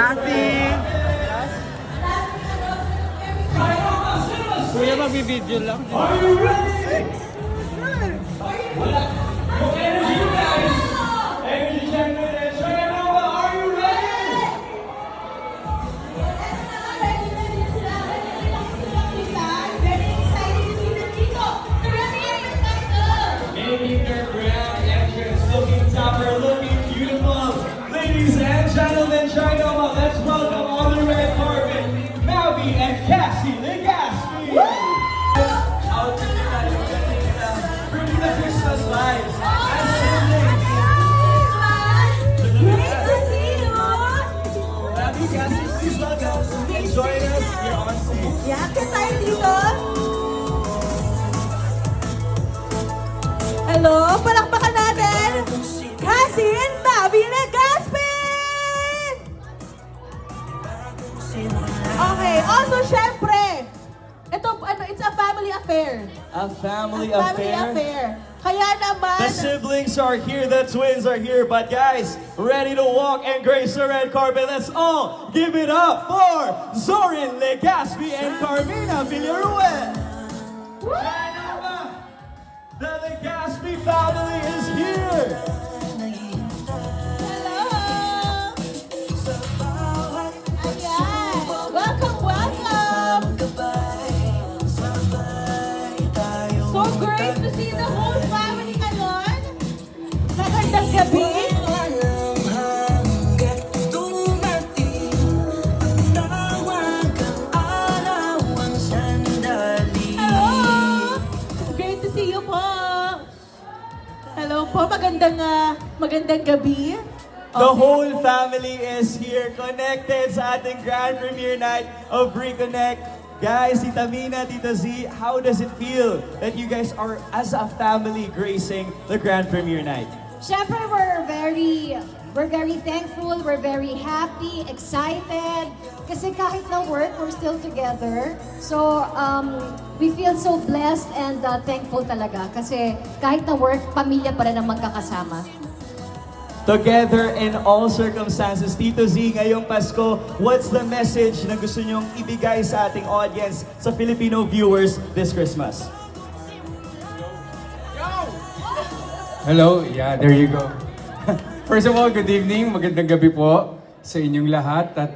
Cassie! Kuya, magbibideo lang. Are you ready? Energy, guys! Energy check with it. Shayanova, are you ready? Making their grand entrance, looking tougher, looking beautiful. Ladies and gentlemen, Shayanova, let's welcome on the red carpet, Mavi and Cassie Legaspi. Bringing the Christmas lights. As siblings. Great to see you! Mavi, Cassie, please welcome and join us here on stage. Yakit tayo dito. Hello, palakpakan natin! Cassie and Mavi Legaspi! Okay, also syempre, it's a family affair. A family Family affair. affair. Kaya naman, The siblings are here, the twins are here, but guys, ready to walk and grace the red carpet. Let's all give it up for Zorin Legaspi and Carmina Villaruel. The Legaspi family is here. hello! Ayan, welcome, welcome! So great to see the whole family ngayon. Magandang gabi. Hello! Great to see you po. Hello po, magandang gabi. The Okay. whole family is here, connected sa ating grand premiere night of Reconnect. Guys, Tita Mina, Tita Z, how does it feel that you guys are, as a family, gracing the grand premiere night? Siyempre, we're very thankful, we're very happy, excited. Kasi kahit na work, we're still together. So, we feel so blessed and thankful talaga. Kasi kahit na work, pamilya pa rin ang magkakasama. Together in all circumstances, Tito Z, ngayong Pasko, what's the message na gusto nyong ibigay sa ating audience, sa Filipino viewers this Christmas? Hello, yeah, there you go. First of all, good evening, magandang gabi po sa inyong lahat. At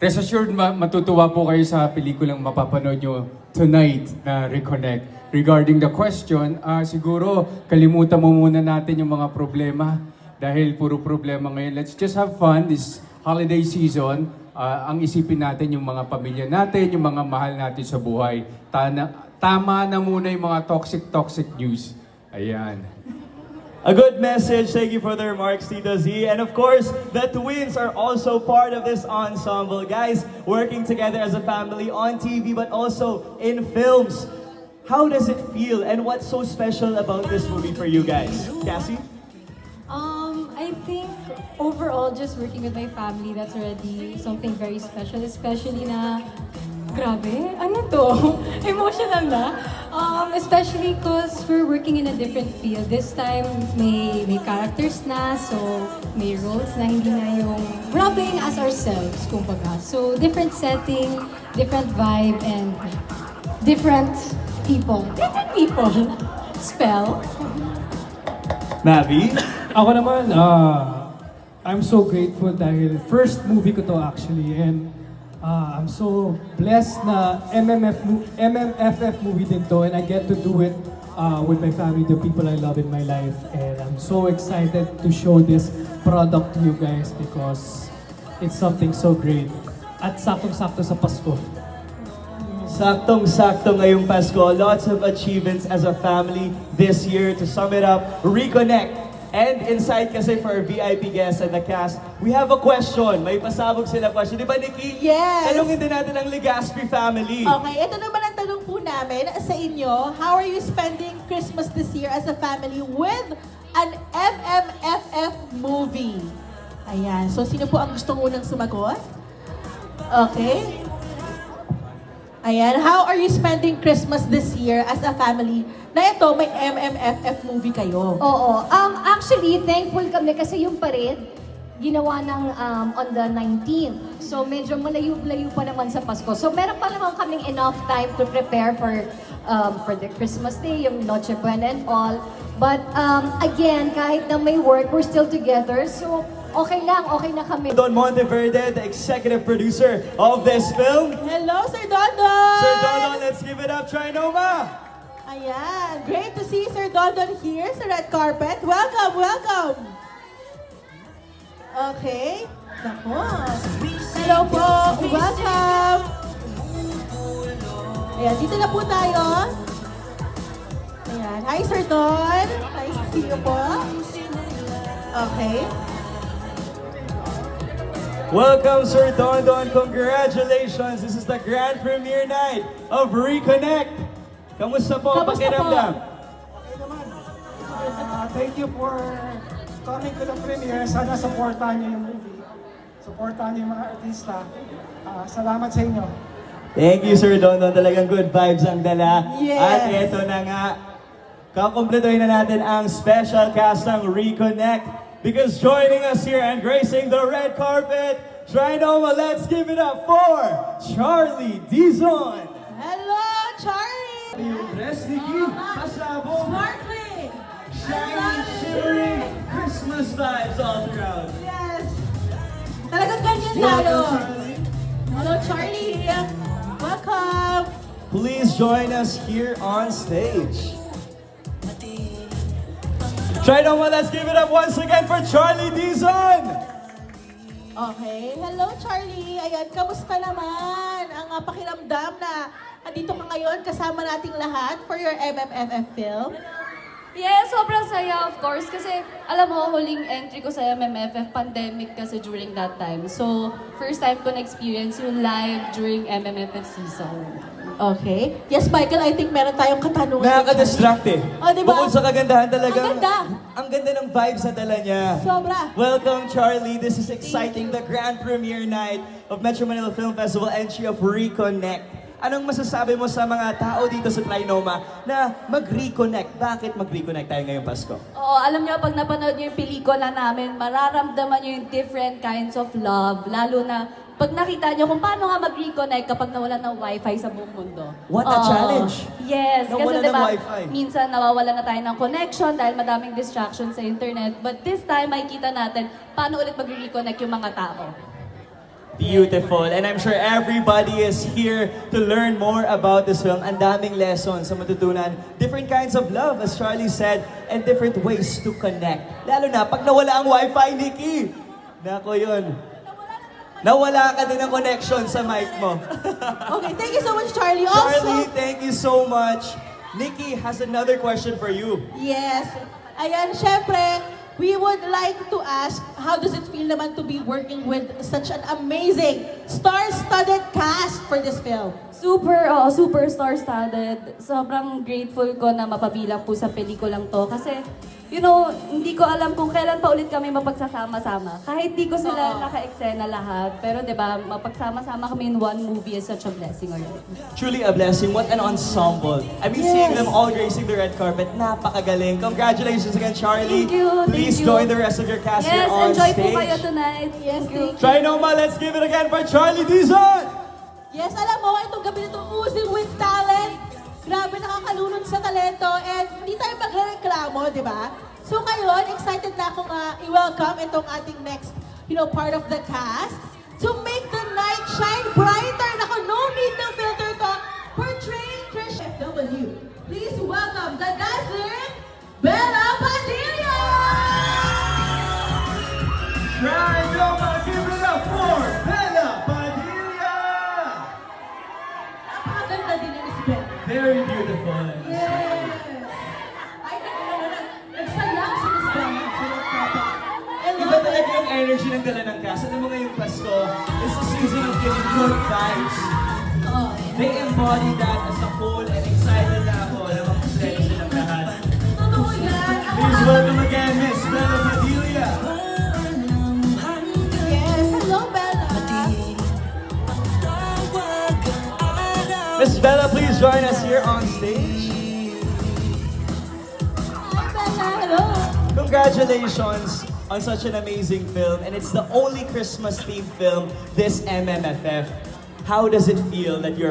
rest assured, matutuwa po kayo sa pelikulang mapapanood nyo tonight na Reconnect. Regarding the question, siguro kalimutan mo muna natin yung mga problema dahil puro problema ngayon. Let's just have fun this holiday season. Ang isipin natin yung mga pamilya natin, yung mga mahal natin sa buhay. Tama na muna yung mga toxic news. Ayan. A good message. Thank you for the remarks, Tito Z. And of course, the twins are also part of this ensemble. Guys, working together as a family on TV, but also in films. How does it feel and what's so special about this movie for you guys? Cassie? I think overall, just working with my family, that's already something very special. Especially na, grabe, ano to? Emotional na. Especially because we're working in a different field. This time, may characters na, so may roles na hindi na yung we're not playing as ourselves, kumbaga. So, different setting, different vibe, and different people. Different people. Spell. Mavi? Ako naman, I'm so grateful dahil first movie ko to actually and I'm so blessed na MMFF movie din to and I get to do it with my family, the people I love in my life, and I'm so excited to show this product to you guys because it's something so great at saktong-sakto sa Pasko. Saktong-sakto ngayong Pasko. Lots of achievements as a family this year. To sum it up, Reconnect. And inside kasi for our VIP guests and the cast, we have a question. May pasabog sila question. Di ba, Nikki? Yes. Tanungin din natin ang Legaspi family. Okay, ito naman ang tanong po namin sa inyo. How are you spending Christmas this year as a family with an MMFF movie? Ayan. So, sino po ang gustong unang sumagot? Okay. Ayan. How are you spending Christmas this year as a family? Na ito, may MMFF movie kayo. Oo. Actually, thankful kami kasi yung parade, ginawa ng on the 19th. So medyo malayo-layo pa naman sa Pasko. So meron pa naman kaming enough time to prepare for the Christmas Day, yung Noche Buena and all. But again, kahit na may work, we're still together. So okay na kami. Don Monteverde, the executive producer of this film. Hello, Sir Dondon! Sir Dondon, let's give it up, Trinoma! Ayan, great to see Sir Dondon here sa red carpet. Welcome, welcome! Okay. Nako. Hello po, welcome! Ayan, dito na po tayo. Ayan, hi Sir Don. Nice to see you po. Okay. Welcome, Sir Dondon. Congratulations. This is the grand premiere night of Reconnect. Kamusta po ang Kamusta pakiramdam? Okay naman. Thank you for coming to the premiere. Sana supportahan niyo yung movie. Supportahan niyo yung mga artista. Salamat sa inyo. Thank you, Sir Dondon. Talagang good vibes ang dala. Yes. At eto na nga, kakumpletuhin na natin ang special cast ng Reconnect. Because joining us here and gracing the red carpet, Trinoma, let's give it up for Charlie Dizon. Hello, Charlie! Yung dress, Nikki, pasabog, Sparkling! shiny, shimmery, Christmas vibes all throughout. Yes! Talagang ganyan tayo. Welcome, Charlie. Hello, Charlie! Welcome! Please join us here on stage. Trinoma, let's give it up once again for Charlie Dizon. Okay. Hello, Charlie. Ayan, kamusta naman ang pakiramdam na andito ka ngayon kasama nating lahat for your MMFF film? Yes, sobrang saya of course kasi alam mo, huling entry ko sa MMFF pandemic kasi during that time. So, first time ko na-experience yung live during MMFF season. Okay. Yes, Michael, I think meron tayong katanungan. Nakaka-distract eh. Oh, diba? Bukod sa kagandahan talagang, Ang ganda. ang ganda ng vibes na dala niya. Sobra. Welcome, Charlie. This is exciting. The grand premiere night of Metro Manila Film Festival, entry of Reconnect. Anong masasabi mo sa mga tao dito sa Trinoma na mag-reconnect? Bakit mag-reconnect tayo ngayong Pasko? Oo, alam niyo, pag napanood niyo yung pelikula namin, mararamdaman niyo yung different kinds of love. Lalo na pag nakita niyo kung paano nga mag-reconnect kapag nawala ng wifi sa buong mundo. What a Oo. challenge! Yes, Nawala kasi ng diba, wifi. minsan nawawala na tayo ng connection dahil madaming distractions sa internet. But this time, makikita natin paano ulit mag-reconnect yung mga tao. Beautiful. And I'm sure everybody is here to learn more about this film. Ang daming lessons sa matutunan. Different kinds of love, as Charlie said, and different ways to connect. Lalo na pag nawala ang wifi, Nikki. Nako yun. Nawala ka din ng connection sa mic mo. Okay, thank you so much, Charlie. Also, Charlie, thank you so much. Nikki has another question for you. yes. Ayan, syempre, we would like to ask, how does it feel naman to be working with such an amazing, star-studded cast for this film? Super star-studded. Sobrang grateful ko na mapabilang po sa pelikulang to. Kasi, you know, hindi ko alam kung kailan pa ulit kami mapagsasama-sama. Kahit di ko sila naka-eksena lahat. Pero di ba, mapagsama-sama kami in one movie is such a blessing already. Truly a blessing. What an ensemble. I mean, seeing them all gracing the red carpet, napakagaling. Congratulations again, Charlie. Thank you, Please thank you. join the rest of your cast Yes, here on enjoy stage. po kayo tonight. Yes, thank you. Trinoma, let's give it again for Charlie Dizon! Yes, alam mo, itong gabi nito oozing with talent. Grabe, nakakalunod sa talento. And hindi tayo magreklamo, di ba? So ngayon, excited na akong i-welcome itong ating next, part of the cast. To make the night shine brighter. Naku, no need ng filter talk. Portraying Trish FW. Please welcome the dazzling Bella Padilla! Trinoma, give it up for Bella Padilla! Napakaganda din ni Miss Bella. Very beautiful. Yes! Ay, nagsalang si Miss Bella. Iba talaga yung energy ng dala ng cast. Alam mo ngayong Pasko, it's the season of giving good vibes. They embody that as a whole and excited na ako na makusaya silang lahat. Totoo yan. Please welcome again, Miss Bella Padilla. Yes, hello Bella. Miss Bella, please join us here on stage. Hi Bella, hello. Congratulations on such an amazing film, and it's the only Christmas-themed film this MMFF. How does it feel that you're